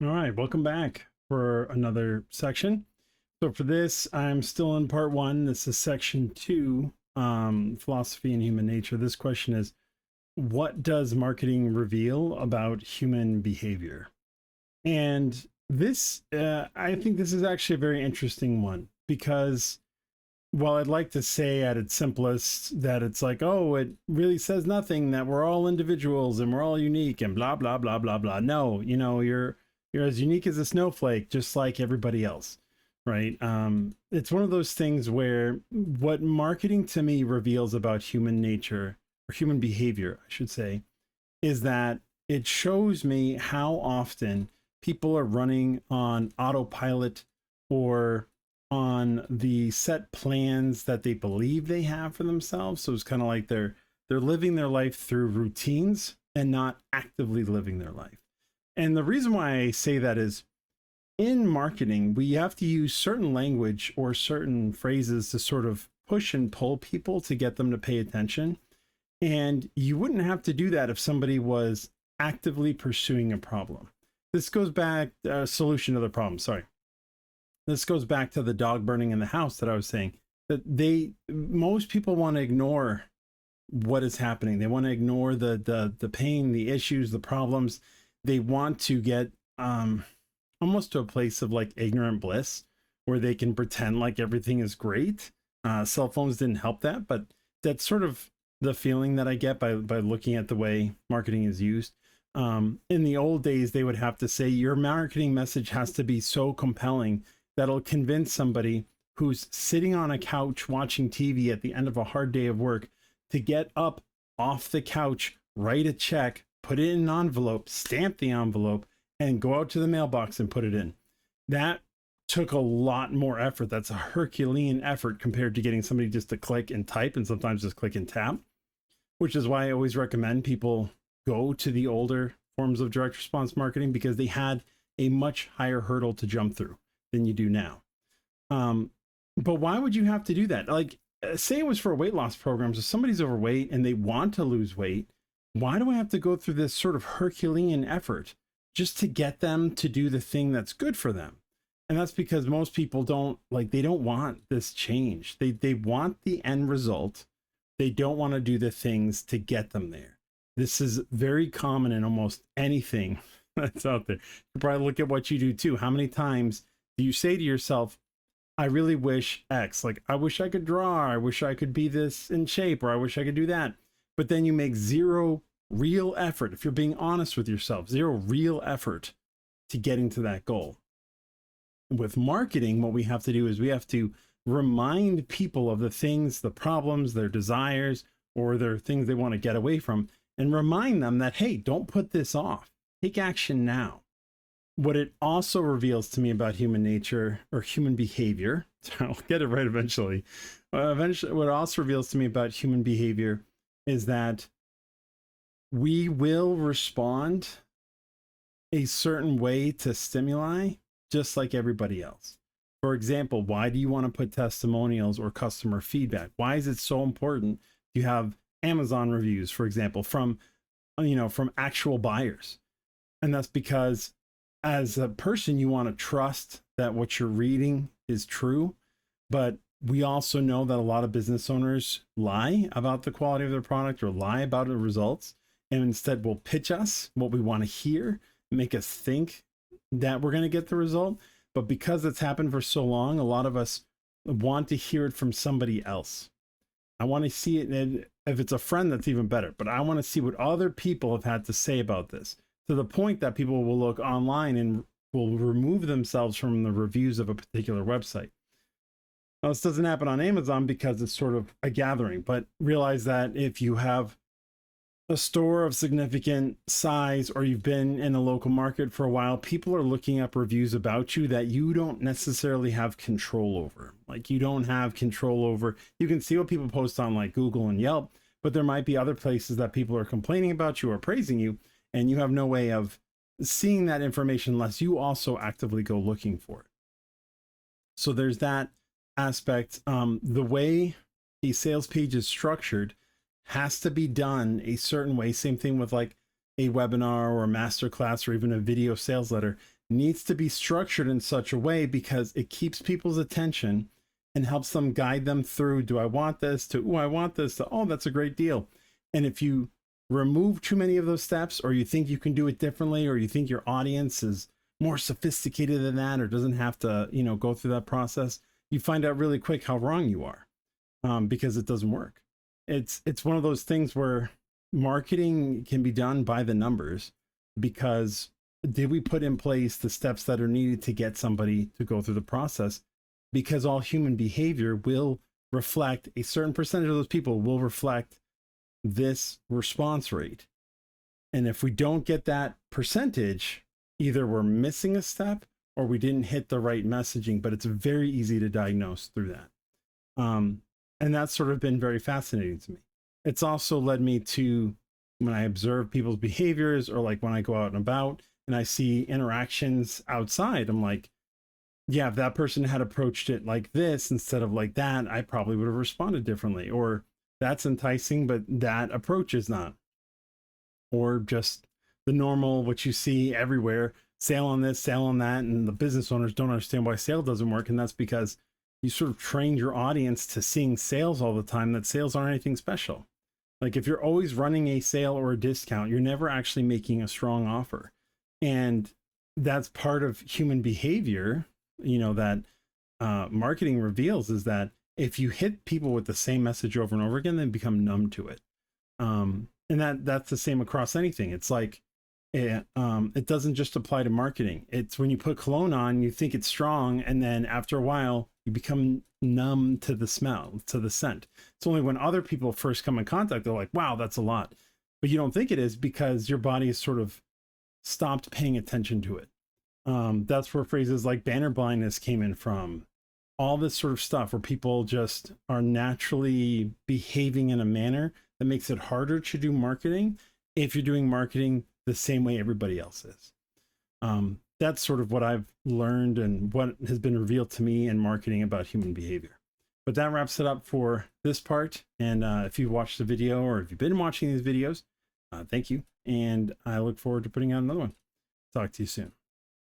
All right, welcome back for another section. So for this, I'm still in part one. This is section two, philosophy and human nature. This question is, what does marketing reveal about human behavior? And this, I think this is actually a very interesting one because while I'd like to say at its simplest that it's like, oh, it really says nothing, that we're all individuals and we're all unique and blah, blah, blah, blah, blah. No, you're as unique as a snowflake, just like everybody else. Right. It's one of those things where what marketing to me reveals about human nature or human behavior, I should say, is that it shows me how often people are running on autopilot or on the set plans that they believe they have for themselves. So it's kind of like they're living their life through routines and not actively living their life. And the reason why I say that is in marketing, we have to use certain language or certain phrases to sort of push and pull people to get them to pay attention. And you wouldn't have to do that if somebody was actively pursuing a problem. This goes back, solution to the problem. Sorry. This goes back to the dog burning in the house that I was saying that most people want to ignore what is happening. They want to ignore the pain, the issues, the problems. They want to get almost to a place of like ignorant bliss where they can pretend like everything is great. Cell phones didn't help that, but that's sort of the feeling that I get by looking at the way marketing is used. In the old days, they would have to say your marketing message has to be so compelling that'll convince somebody who's sitting on a couch watching TV at the end of a hard day of work to get up off the couch, write a check, put it in an envelope, stamp the envelope, and go out to the mailbox and put it in. That took a lot more effort. That's a Herculean effort compared to getting somebody just to click and type and sometimes just click and tap, which is why I always recommend people go to the older forms of direct response marketing because they had a much higher hurdle to jump through than you do now. But why would you have to do that? Like, say it was for weight loss programs. If somebody's overweight and they want to lose weight, why do I have to go through this sort of Herculean effort just to get them to do the thing that's good for them? And that's because most people they don't want this change. They want the end result. They don't want to do the things to get them there. This is very common in almost anything that's out there. You probably look at what you do too. How many times do you say to yourself, I really wish X, like I wish I could draw, I wish I could be this in shape, or I wish I could do that. But then you make zero real effort. If you're being honest with yourself, zero real effort to getting to that goal. With marketing, what we have to do is we have to remind people of the things, the problems, their desires, or their things they want to get away from, and remind them that, hey, don't put this off. Take action now. What it also reveals to me about human nature or human behavior, I'll get it right eventually. What it also reveals to me about human behavior is that we will respond a certain way to stimuli just like everybody else. For example, why do you want to put testimonials or customer feedback? Why is it so important to have Amazon reviews, for example, from actual buyers? And that's because as a person, you want to trust that what you're reading is true. But we also know that a lot of business owners lie about the quality of their product or lie about the results, and instead will pitch us what we want to hear, make us think that we're going to get the result. But because it's happened for so long, a lot of us want to hear it from somebody else. I want to see it. And if it's a friend, that's even better. But I want to see what other people have had to say about this, to the point that people will look online and will remove themselves from the reviews of a particular website. Now, this doesn't happen on Amazon because it's sort of a gathering, but realize that if you have a store of significant size or you've been in a local market for a while, people are looking up reviews about you that you don't necessarily have control over. Like you don't have control over, you can see what people post on like Google and Yelp, but there might be other places that people are complaining about you or praising you, and you have no way of seeing that information unless you also actively go looking for it. So there's that aspect. The way a sales page is structured has to be done a certain way. Same thing with like a webinar or a masterclass or even a video sales letter. needs to be structured in such a way because it keeps people's attention and helps them guide them through, do I want this, to, oh, I want this, to, oh, that's a great deal. And if you remove too many of those steps, or you think you can do it differently, or you think your audience is more sophisticated than that, or doesn't have to, you know, go through that process, you find out really quick how wrong you are, because it doesn't work. It's one of those things where marketing can be done by the numbers, because did we put in place the steps that are needed to get somebody to go through the process? Because all human behavior will reflect, a certain percentage of those people will reflect this response rate. And if we don't get that percentage, either we're missing a step or we didn't hit the right messaging, but it's very easy to diagnose through that. And that's sort of been very fascinating to me. It's also led me to, when I observe people's behaviors, or like when I go out and about and I see interactions outside, I'm like, yeah, if that person had approached it like this instead of like that, I probably would have responded differently. Or that's enticing, but that approach is not. Or just the normal, what you see everywhere, sale on this, sale on that, and the business owners don't understand why sale doesn't work. And that's because you sort of trained your audience to seeing sales all the time, that sales aren't anything special. Like if you're always running a sale or a discount, you're never actually making a strong offer. And that's part of human behavior, you know, that marketing reveals, is that if you hit people with the same message over and over again, they become numb to it. And that's the same across anything. It's like, it doesn't just apply to marketing. It's when you put cologne on, you think it's strong, and then after a while, you become numb to the smell, to the scent. It's only when other people first come in contact, they're like, wow, that's a lot. But you don't think it is, because your body has sort of stopped paying attention to it. That's where phrases like banner blindness came in from. All this sort of stuff where people just are naturally behaving in a manner that makes it harder to do marketing if you're doing marketing the same way everybody else is. That's sort of what I've learned and what has been revealed to me in marketing about human behavior. But that wraps it up for this part. And if you watched the video, or if you've been watching these videos, thank you. And I look forward to putting out another one. Talk to you soon.